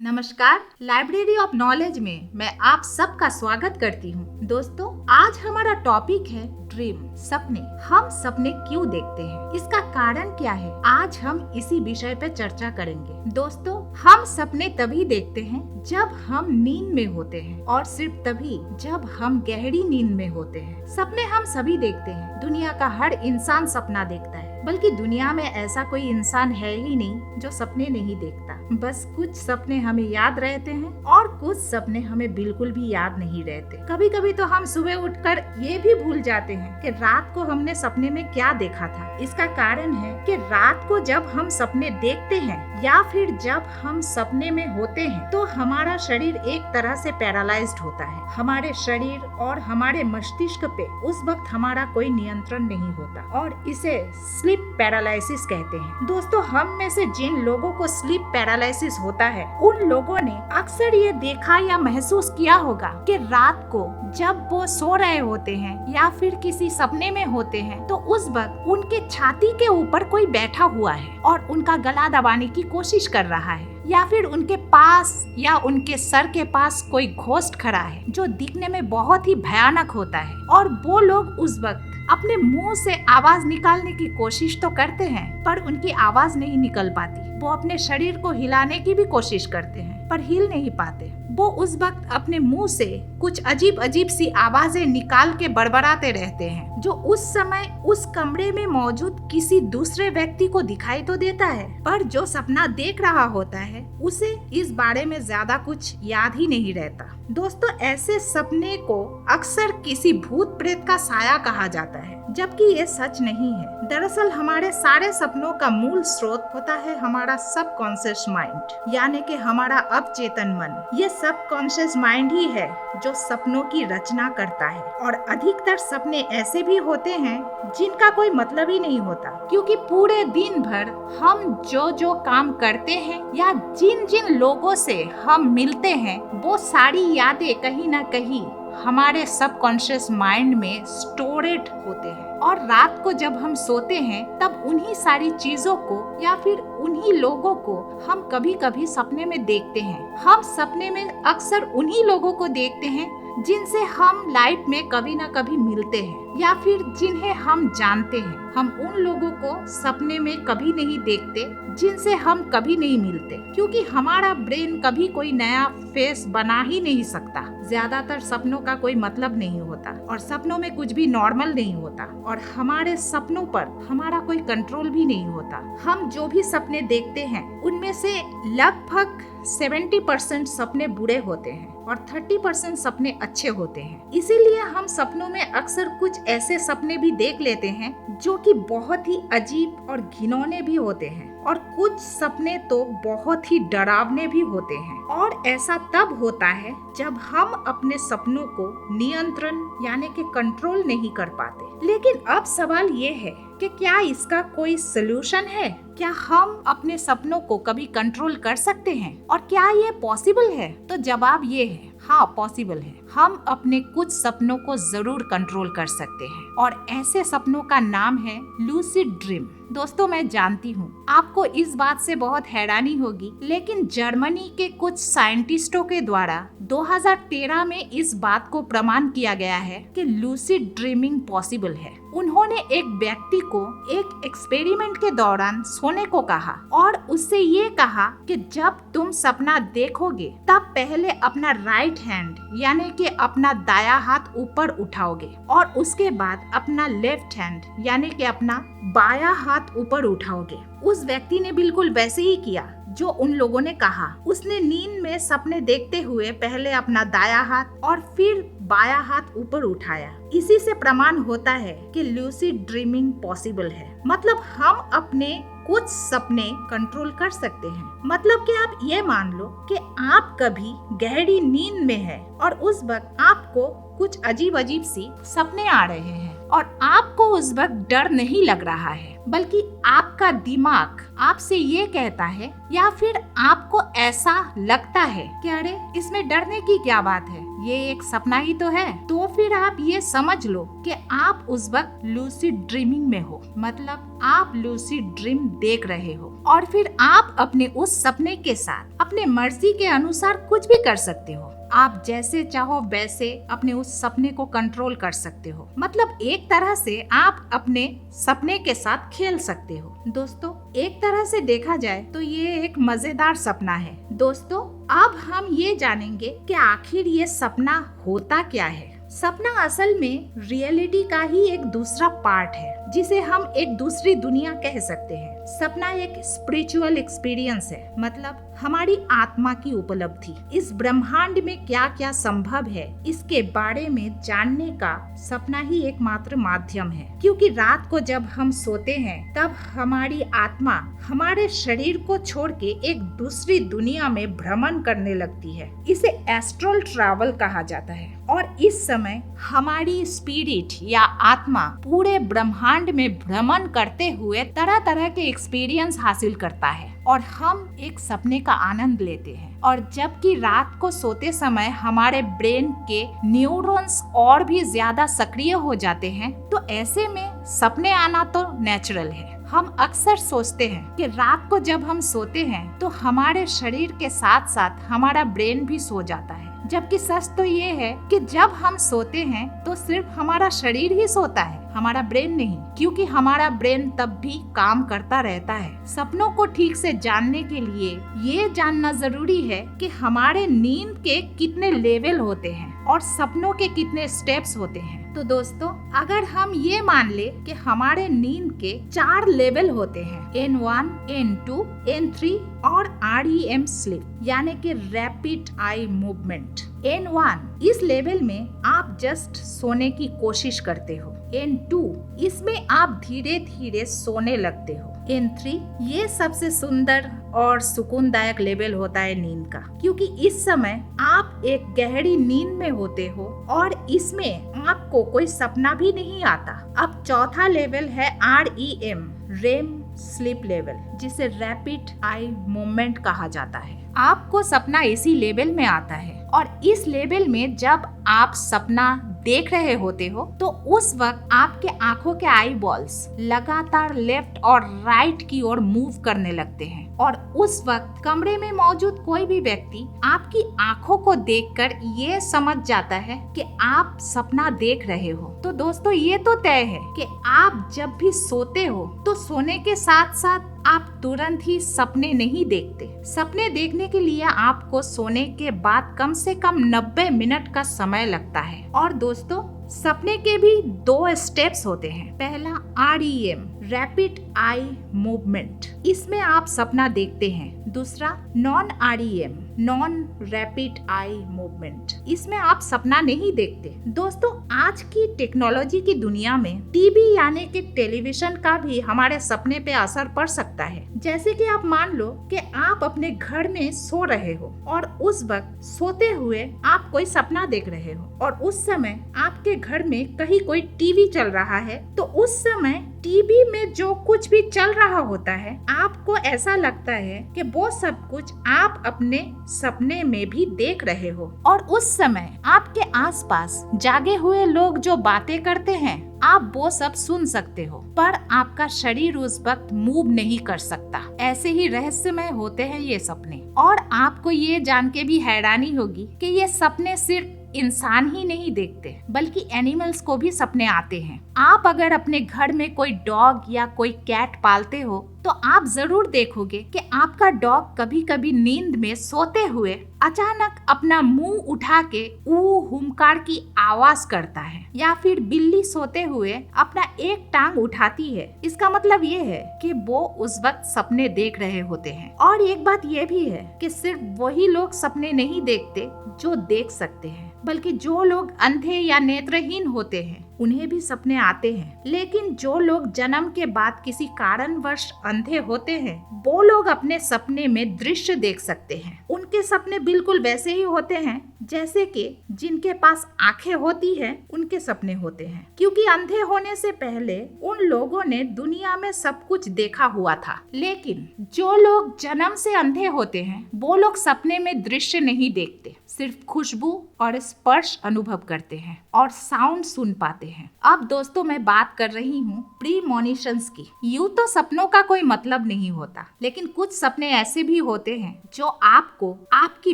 नमस्कार, library of knowledge में मैं आप सबका स्वागत करती हूँ। दोस्तों, आज हमारा टॉपिक है ड्रीम, सपने। हम सपने क्यों देखते हैं, इसका कारण क्या है, आज हम इसी विषय पे चर्चा करेंगे। दोस्तों, हम सपने तभी देखते हैं जब हम नींद में होते हैं और सिर्फ तभी जब हम गहरी नींद में होते हैं। सपने हम सभी देखते हैं, दुनिया का हर इंसान सपना देखता है, बल्कि दुनिया में ऐसा कोई इंसान है ही नहीं जो सपने नहीं देखता। बस कुछ सपने हमें याद रहते हैं और कुछ सपने हमें बिल्कुल भी याद नहीं रहते। कभी कभी तो हम सुबह उठकर ये भी भूल जाते हैं कि रात को हमने सपने में क्या देखा था। इसका कारण है कि रात को जब हम सपने देखते हैं या फिर जब हम सपने में होते हैं तो हमारा शरीर एक तरह से पैरालाइज्ड होता है। हमारे शरीर और हमारे मस्तिष्क पे उस वक्त हमारा कोई नियंत्रण नहीं होता और इसे स्लीप पैरालिसिस कहते हैं। दोस्तों, हम में से जिन लोगों को स्लीप पैरालिसिस होता है उन लोगों ने अक्सर ये देखा या महसूस किया होगा कि रात को जब वो सो रहे होते हैं या फिर किसी सपने में होते हैं तो उस वक्त उनके छाती के ऊपर कोई बैठा हुआ है और उनका गला दबाने की कोशिश कर रहा है, या फिर उनके पास या उनके सर के पास कोई घोस्ट खड़ा है जो दिखने में बहुत ही भयानक होता है। और वो लोग उस वक्त अपने मुंह से आवाज निकालने की कोशिश तो करते हैं पर उनकी आवाज नहीं निकल पाती। वो अपने शरीर को हिलाने की भी कोशिश करते हैं पर हिल नहीं पाते। वो उस वक्त अपने मुंह से कुछ अजीब अजीब सी आवाजें निकाल के बड़बड़ाते रहते हैं जो उस समय उस कमरे में मौजूद किसी दूसरे व्यक्ति को दिखाई तो देता है, पर जो सपना देख रहा होता है उसे इस बारे में ज्यादा कुछ याद ही नहीं रहता। दोस्तों, ऐसे सपने को अक्सर किसी भूत प्रेत का साया कहा जाता है, जबकि ये सच नहीं है। दरअसल हमारे सारे सपनों का मूल स्रोत होता है हमारा सबकॉन्शियस माइंड, यानी कि हमारा अवचेतन मन। ये सबकॉन्शियस माइंड ही है जो सपनों की रचना करता है। और अधिकतर सपने ऐसे भी होते हैं जिनका कोई मतलब ही नहीं होता, क्योंकि पूरे दिन भर हम जो काम करते हैं या जिन जिन लोगों से हम मिलते हैं वो सारी यादें कहीं ना कहीं हमारे सबकॉन्शियस माइंड में स्टोरेड होते हैं। और रात को जब हम सोते हैं तब उन्हीं सारी चीजों को या फिर उन्हीं लोगों को हम कभी कभी सपने में देखते हैं। हम सपने में अक्सर उन्हीं लोगों को देखते हैं जिनसे हम लाइफ में कभी ना कभी मिलते हैं या फिर जिन्हें हम जानते हैं। हम उन लोगों को सपने में कभी नहीं देखते जिनसे हम कभी नहीं मिलते, क्योंकि हमारा ब्रेन कभी कोई नया फेस बना ही नहीं सकता। ज्यादातर सपनों का कोई मतलब नहीं होता और सपनों में कुछ भी नॉर्मल नहीं होता और हमारे सपनों पर हमारा कोई कंट्रोल भी नहीं होता। हम जो भी सपने देखते हैं उनमें से लगभग 70% सपने बुरे होते हैं और 30% सपने अच्छे होते हैं। इसीलिए हम सपनों में अक्सर कुछ ऐसे सपने भी देख लेते हैं जो कि बहुत ही अजीब और घिनौने भी होते हैं और कुछ सपने तो बहुत ही डरावने भी होते हैं। और ऐसा तब होता है जब हम अपने सपनों को नियंत्रण यानी कि कंट्रोल नहीं कर पाते। लेकिन अब सवाल ये है कि क्या इसका कोई सलूशन है? क्या हम अपने सपनों को कभी कंट्रोल कर सकते हैं और क्या ये पॉसिबल है? तो जवाब ये है, हाँ पॉसिबल है। हम अपने कुछ सपनों को जरूर कंट्रोल कर सकते हैं और ऐसे सपनों का नाम है लूसिड ड्रीम। दोस्तों, मैं जानती हूँ आपको इस बात से बहुत हैरानी होगी, लेकिन जर्मनी के कुछ साइंटिस्टों के द्वारा 2013 में इस बात को प्रमाण किया गया है कि लूसिड ड्रीमिंग पॉसिबल है। उन्होंने एक व्यक्ति को एक एक्सपेरिमेंट के दौरान सोने को कहा और उससे ये कहा कि जब तुम सपना देखोगे तब पहले अपना राइट हैंड यानी कि अपना दायां हाथ ऊपर उठाओगे और उसके बाद अपना लेफ्ट हैंड यानी कि अपना बायां हाथ ऊपर उठाओगे। उस व्यक्ति ने बिल्कुल वैसे ही किया जो उन लोगों ने कहा। उसने नींद में सपने देखते हुए पहले अपना दायां हाथ और फिर बायां हाथ ऊपर उठाया। इसी से प्रमाण होता है कि लूसिड ड्रीमिंग पॉसिबल है। मतलब हम अपने कुछ सपने कंट्रोल कर सकते हैं। मतलब कि आप ये मान लो कि आप कभी गहरी नींद में हैं और उस वक्त आपको कुछ अजीब अजीब सी सपने आ रहे हैं और आपको उस वक्त डर नहीं लग रहा है, बल्कि आपका दिमाग आपसे ये कहता है या फिर आपको ऐसा लगता है कि अरे इसमें डरने की क्या बात है, ये एक सपना ही तो है, तो फिर आप ये समझ लो कि आप उस वक्त लूसिड ड्रीमिंग में हो। मतलब आप लूसिड ड्रीम देख रहे हो और फिर आप अपने उस सपने के साथ अपने मर्जी के अनुसार कुछ भी कर सकते हो। आप जैसे चाहो वैसे अपने उस सपने को कंट्रोल कर सकते हो। मतलब एक तरह से आप अपने सपने के साथ खेल सकते हो। दोस्तों, एक तरह से देखा जाए तो ये एक मजेदार सपना है। दोस्तों, अब हम ये जानेंगे कि आखिर ये सपना होता क्या है। सपना असल में रियलिटी का ही एक दूसरा पार्ट है, जिसे हम एक दूसरी दुनिया कह सकते हैं। सपना एक स्पिरिचुअल एक्सपीरियंस है, मतलब हमारी आत्मा की उपलब्धि। इस ब्रह्मांड में क्या क्या संभव है, इसके बारे में जानने का सपना ही एकमात्र माध्यम है। क्योंकि रात को जब हम सोते हैं तब हमारी आत्मा हमारे शरीर को छोड़ के एक दूसरी दुनिया में भ्रमण करने लगती है। इसे एस्ट्रल ट्रैवल कहा जाता है और इस समय हमारी स्पिरिट या आत्मा पूरे ब्रह्मांड में भ्रमण करते हुए तरह तरह के एक्सपीरियंस हासिल करता है और हम एक सपने का आनंद लेते हैं। और जबकि रात को सोते समय हमारे ब्रेन के न्यूरॉन्स और भी ज्यादा सक्रिय हो जाते हैं, तो ऐसे में सपने आना तो नेचुरल है। हम अक्सर सोचते हैं कि रात को जब हम सोते हैं तो हमारे शरीर के साथ साथ हमारा ब्रेन भी सो जाता है, जबकि सच तो ये है कि जब हम सोते हैं तो सिर्फ हमारा शरीर ही सोता है, हमारा ब्रेन नहीं, क्योंकि हमारा ब्रेन तब भी काम करता रहता है। सपनों को ठीक से जानने के लिए ये जानना जरूरी है कि हमारे नींद के कितने लेवल होते हैं और सपनों के कितने स्टेप्स होते हैं। तो दोस्तों, अगर हम ये मान ले कि हमारे नींद के 4 लेवल होते हैं, N1, N2, N3 और REM स्लीप, यानी कि रैपिड आई मूवमेंट। N1 इस लेवल में आप जस्ट सोने की कोशिश करते हो। N2 इसमें आप धीरे धीरे सोने लगते हो। N3 ये सबसे सुंदर और सुकूनदायक लेवल होता है नींद का, क्योंकि इस समय आप एक गहरी नींद में होते हो और इसमें आपको कोई सपना भी नहीं आता। अब चौथा लेवल है REM, रेम स्लीप लेवल, जिसे रैपिड आई मूवमेंट कहा जाता है। आपको सपना इसी लेवल में आता है और इस लेवल में जब आप सपना देख रहे होते हो तो उस वक्त आपके आंखों के आई बॉल्स लगातार लेफ्ट और राइट की ओर मूव करने लगते हैं और उस वक्त कमरे में मौजूद कोई भी व्यक्ति आपकी आंखों को देखकर ये समझ जाता है कि आप सपना देख रहे हो। तो दोस्तों, ये तो तय है कि आप जब भी सोते हो तो सोने के साथ साथ आप तुरंत ही सपने नहीं देखते। सपने देखने के लिए आपको सोने के बाद कम से कम 90 मिनट का समय लगता है। और दोस्तों, सपने के भी 2 स्टेप्स होते हैं। पहला REM, रैपिड आई मूवमेंट, इसमें आप सपना देखते हैं। दूसरा non REM, non rapid eye movement, इसमें आप सपना नहीं देखते। दोस्तों, आज की टेक्नोलॉजी की दुनिया में टीवी यानी कि टेलीविजन का भी हमारे सपने पे असर पड़ सकता है। जैसे कि आप मान लो कि आप अपने घर में सो रहे हो और उस वक्त सोते हुए आप कोई सपना देख रहे हो और उस समय आपके घर में कहीं कोई टीवी चल रहा है, तो उस समय टीवी में जो कुछ भी चल रहा होता है आपको ऐसा लगता है कि वो सब कुछ आप अपने सपने में भी देख रहे हो और उस समय आपके आसपास जागे हुए लोग जो बातें करते हैं आप वो सब सुन सकते हो, पर आपका शरीर उस वक्त मूव नहीं कर सकता। ऐसे ही रहस्यमय होते हैं ये सपने। और आपको ये जान के भी हैरानी होगी कि ये सपने सिर्फ इंसान ही नहीं देखते, बल्कि एनिमल्स को भी सपने आते हैं। आप अगर अपने घर में कोई डॉग या कोई कैट पालते हो तो आप जरूर देखोगे कि आपका डॉग कभी कभी नींद में सोते हुए अचानक अपना मुंह उठा के ऊ हुंकार की आवाज करता है, या फिर बिल्ली सोते हुए अपना एक टांग उठाती है। इसका मतलब ये है कि वो उस वक्त सपने देख रहे होते हैं। और एक बात ये भी है कि सिर्फ वही लोग सपने नहीं देखते जो देख सकते हैं, बल्कि जो लोग अंधे या नेत्रहीन होते हैं उन्हें भी सपने आते हैं। लेकिन जो लोग जन्म के बाद किसी कारणवश अंधे होते हैं, वो लोग अपने सपने में दृश्य देख सकते हैं। उनके सपने बिल्कुल वैसे ही होते हैं जैसे कि जिनके पास आंखें होती हैं उनके सपने होते हैं, क्योंकि अंधे होने से पहले उन लोगों ने दुनिया में सब कुछ देखा हुआ था। लेकिन जो लोग जन्म से अंधे होते हैं वो लोग सपने में दृश्य नहीं देखते, सिर्फ खुशबू और स्पर्श अनुभव करते हैं और साउंड सुन पाते हैं। अब दोस्तों मैं बात कर रही हूँ प्रीमोनिशंस की। यूं तो सपनों का कोई मतलब नहीं होता, लेकिन कुछ सपने ऐसे भी होते हैं जो आपको आपकी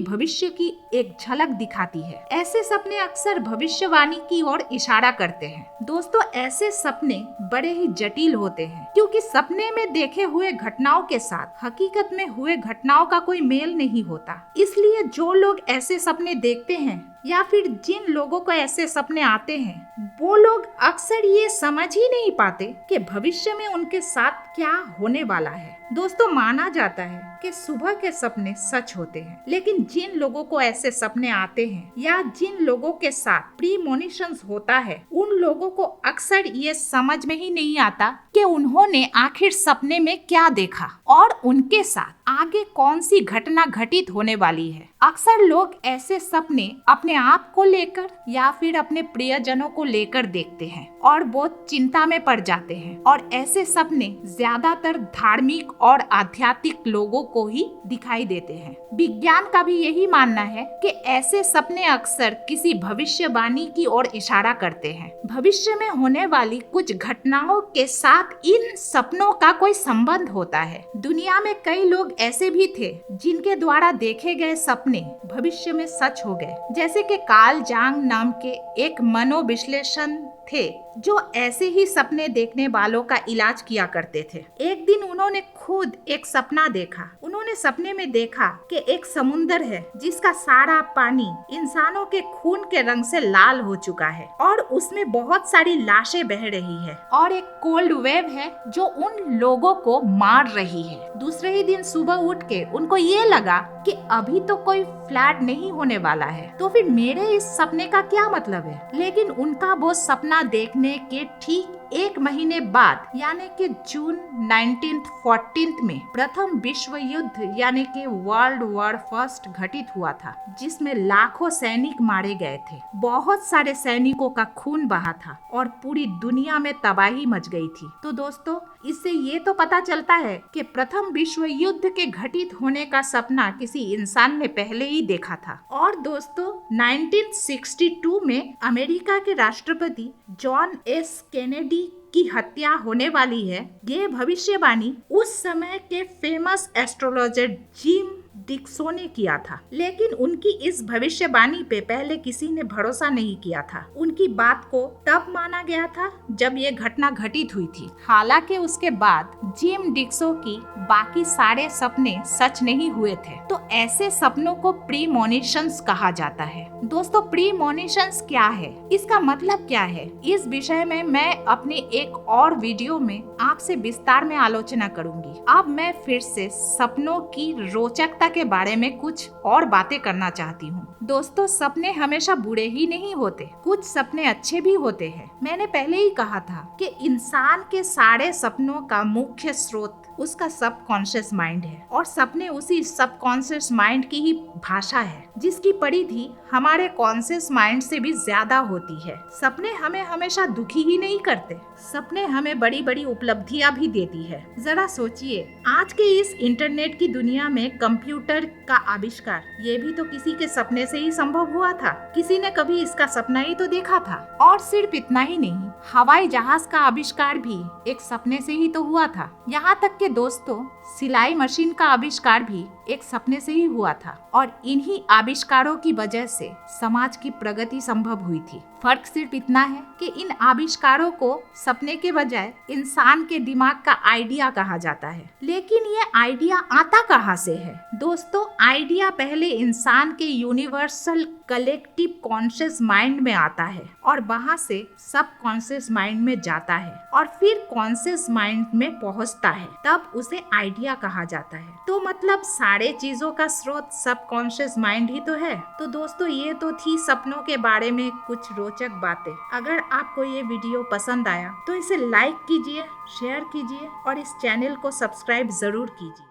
भविष्य की एक झलक दिखाती है। ऐसे सपने अक्सर भविष्यवाणी की ओर इशारा करते हैं। दोस्तों ऐसे सपने बड़े ही जटिल होते हैं, क्योंकि सपने में देखे हुए घटनाओं के साथ हकीकत में हुए घटनाओं का कोई मेल नहीं होता। इसलिए जो लोग ऐसे सपने देखते हैं या फिर जिन लोगों को ऐसे सपने आते हैं, वो लोग अक्सर ये समझ ही नहीं पाते कि भविष्य में उनके साथ क्या होने वाला है। दोस्तों माना जाता है कि सुबह के सपने सच होते हैं, लेकिन जिन लोगों को ऐसे सपने आते हैं या जिन लोगों के साथ प्रीमोनिशंस होता है, उन लोगों को अक्सर ये समझ में ही नहीं आता कि उन्होंने आखिर सपने में क्या देखा और उनके साथ आगे कौन सी घटना घटित होने वाली है। अक्सर लोग ऐसे सपने अपने आप को लेकर या फिर अपने प्रियजनों को लेकर देखते हैं और बहुत चिंता में पड़ जाते हैं, और ऐसे सपने ज्यादातर धार्मिक और आध्यात्मिक लोगों को ही दिखाई देते हैं। विज्ञान का भी यही मानना है कि ऐसे सपने अक्सर किसी भविष्यवाणी की ओर इशारा करते हैं। भविष्य में होने वाली कुछ घटनाओं के साथ इन सपनों का कोई संबंध होता है। दुनिया में कई लोग ऐसे भी थे जिनके द्वारा देखे गए सपने भविष्य में सच हो गए, जैसे कि कार्ल जंग नाम के एक मनोविश्लेषण थे जो ऐसे ही सपने देखने वालों का इलाज किया करते थे। एक दिन उन्होंने खुद एक सपना देखा। उन्होंने सपने में देखा कि एक समुंदर है जिसका सारा पानी इंसानों के खून के रंग से लाल हो चुका है और उसमें बहुत सारी लाशें बह रही है और एक कोल्ड वेव है जो उन लोगों को मार रही है। दूसरे ही दिन सुबह उठ के उनको ये लगा कि अभी तो कोई फ्लड नहीं होने वाला है, तो फिर मेरे इस सपने का क्या मतलब है। लेकिन उनका वो सपना देखने के ठीक एक महीने बाद यानी कि जून 1914 में प्रथम विश्व युद्ध यानी कि वर्ल्ड वॉर फर्स्ट घटित हुआ था, जिसमें लाखों सैनिक मारे गए थे। बहुत सारे सैनिकों का खून बहा था और पूरी दुनिया में तबाही मच गई थी। तो दोस्तों इससे ये तो पता चलता है कि प्रथम विश्व युद्ध के घटित होने का सपना किसी इंसान ने पहले ही देखा था। और दोस्तों 1962 में अमेरिका के राष्ट्रपति जॉन एस केनेडी की हत्या होने वाली है, ये भविष्यवाणी उस समय के फेमस एस्ट्रोलॉजर जिम डिक्सो ने किया था। लेकिन उनकी इस भविष्यवाणी पे पहले किसी ने भरोसा नहीं किया था। उनकी बात को तब माना गया था जब ये घटना घटित हुई थी। हालांकि उसके बाद जिम डिक्सो की बाकी सारे सपने सच नहीं हुए थे। तो ऐसे सपनों को प्रीमोनिशंस कहा जाता है। दोस्तों प्रीमोनिशंस क्या है, इसका मतलब क्या है, इस विषय में मैं अपने एक और वीडियो में आपसे विस्तार में आलोचना करूंगी। अब मैं फिर से सपनों की रोचकता के बारे में कुछ और बातें करना चाहती हूँ। दोस्तों सपने हमेशा बुरे ही नहीं होते, कुछ सपने अच्छे भी होते हैं। मैंने पहले ही कहा था कि इंसान के सारे सपनों का मुख्य स्रोत उसका सबकॉन्शियस माइंड है और सपने उसी सबकॉन्शियस माइंड की ही भाषा है, जिसकी परिधि हमारे कॉन्शियस माइंड से भी ज्यादा होती है। सपने हमें हमेशा दुखी ही नहीं करते, सपने हमें बड़ी बड़ी उपलब्धियां भी देती है। जरा सोचिए, आज के इस इंटरनेट की दुनिया में कंप्यूटर का आविष्कार ये भी तो किसी के सपने से ही संभव हुआ था। किसी ने कभी इसका सपना ही तो देखा था। और सिर्फ इतना ही नहीं, हवाई जहाज का आविष्कार भी एक सपने से ही तो हुआ था। यहाँ तक कि दोस्तों सिलाई मशीन का आविष्कार भी एक सपने से ही हुआ था और इन्हीं आविष्कारों की वजह से समाज की प्रगति संभव हुई थी। फर्क सिर्फ इतना है कि इन आविष्कारों को सपने के बजाय इंसान के दिमाग का आइडिया कहा जाता है। लेकिन ये आइडिया आता कहाँ से है? दोस्तों आइडिया पहले इंसान के यूनिवर्सल कलेक्टिव कॉन्शियस माइंड में आता है और वहाँ से सब कॉन्शियस माइंड में जाता है और फिर कॉन्शियस माइंड में पहुँचता है, तब उसे आइडिया आइडिया कहा जाता है। तो मतलब सारे चीजों का स्रोत सबकॉन्शियस माइंड ही तो है। तो दोस्तों ये तो थी सपनों के बारे में कुछ रोचक बातें। अगर आपको ये वीडियो पसंद आया तो इसे लाइक कीजिए, शेयर कीजिए और इस चैनल को सब्सक्राइब जरूर कीजिए।